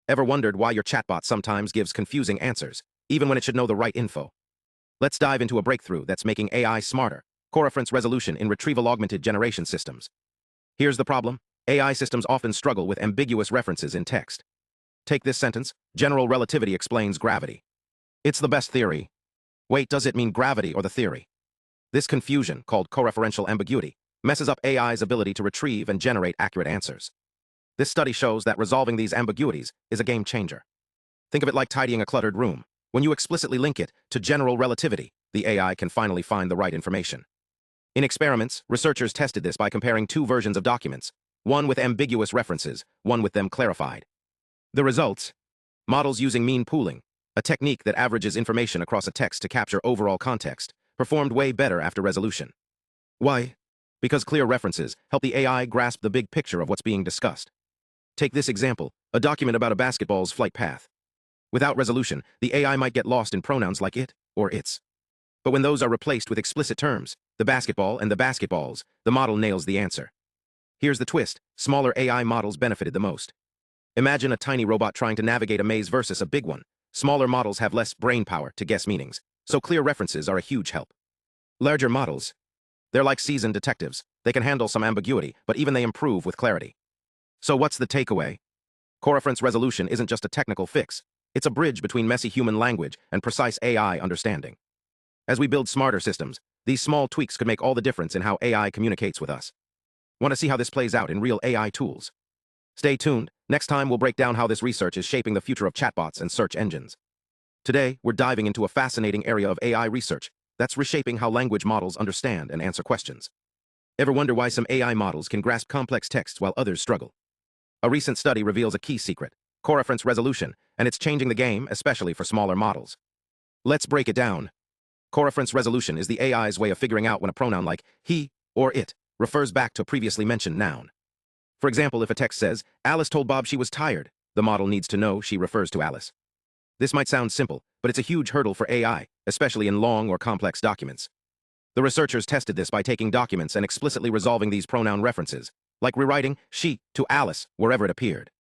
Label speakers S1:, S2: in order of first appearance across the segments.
S1: Ever wondered why your chatbot sometimes gives confusing answers, even when it should know the right info? Let's dive into a breakthrough that's making AI smarter: Coreference Resolution in retrieval augmented generation systems. Here's the problem: AI systems often struggle with ambiguous references in text. Take this sentence: general relativity explains gravity. It's the best theory. Wait, does it mean gravity or the theory? This confusion, called coreferential ambiguity, messes up AI's ability to retrieve and generate accurate answers. This study shows that resolving these ambiguities is a game changer. Think of it like tidying a cluttered room. When you explicitly link it to general relativity, the AI can finally find the right information. In experiments, researchers tested this by comparing two versions of documents, one with ambiguous references, one with them clarified. The results: models using mean pooling, a technique that averages information across a text to capture overall context, performed way better after resolution. Why? Because clear references help the AI grasp the big picture of what's being discussed. Take this example: a document about a basketball's flight path. Without resolution, the AI might get lost in pronouns like it or its. But when those are replaced with explicit terms, the basketball and the basketballs, the model nails the answer. Here's the twist: smaller AI models benefited the most. Imagine a tiny robot trying to navigate a maze versus a big one. Smaller models have less brain power to guess meanings, so clear references are a huge help. Larger models, they're like seasoned detectives. They can handle some ambiguity, but even they improve with clarity. So what's the takeaway? Coreference resolution isn't just a technical fix. It's a bridge between messy human language and precise AI understanding. As we build smarter systems, these small tweaks could make all the difference in how AI communicates with us. Want to see how this plays out in real AI tools? Stay tuned. Next time we'll break down how this research is shaping the future of chatbots and search engines. Today, we're diving into a fascinating area of AI research that's reshaping how language models understand and answer questions. Ever wonder why some AI models can grasp complex texts while others struggle? A recent study reveals a key secret: coreference resolution, and it's changing the game, especially for smaller models. Let's break it down. Coreference resolution is the AI's way of figuring out when a pronoun like he or it refers back to a previously mentioned noun. For example, if a text says, "Alice told Bob she was tired," the model needs to know she refers to Alice. This might sound simple, but it's a huge hurdle for AI, especially in long or complex documents. The researchers tested this by taking documents and explicitly resolving these pronoun references, like rewriting she to Alice wherever it appeared.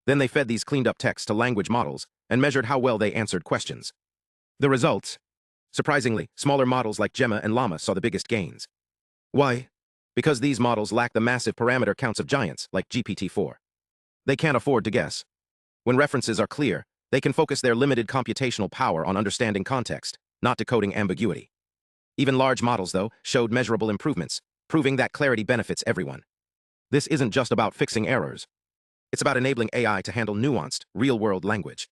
S1: Then they fed these cleaned-up texts to language models and measured how well they answered questions. The results? Surprisingly, smaller models like Gemma and Llama saw the biggest gains. Why? Because these models lack the massive parameter counts of giants like GPT-4. They can't afford to guess. When references are clear, they can focus their limited computational power on understanding context, not decoding ambiguity. Even large models, though, showed measurable improvements, proving that clarity benefits everyone. This isn't just about fixing errors. It's about enabling AI to handle nuanced, real-world language.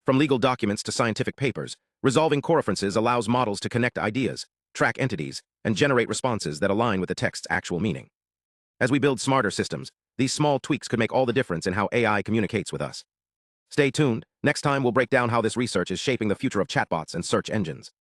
S1: From legal documents to scientific papers, resolving coreferences allows models to connect ideas, track entities, and generate responses that align with the text's actual meaning. As we build smarter systems, these small tweaks could make all the difference in how AI communicates with us. Stay tuned. Next time we'll break down how this research is shaping the future of chatbots and search engines.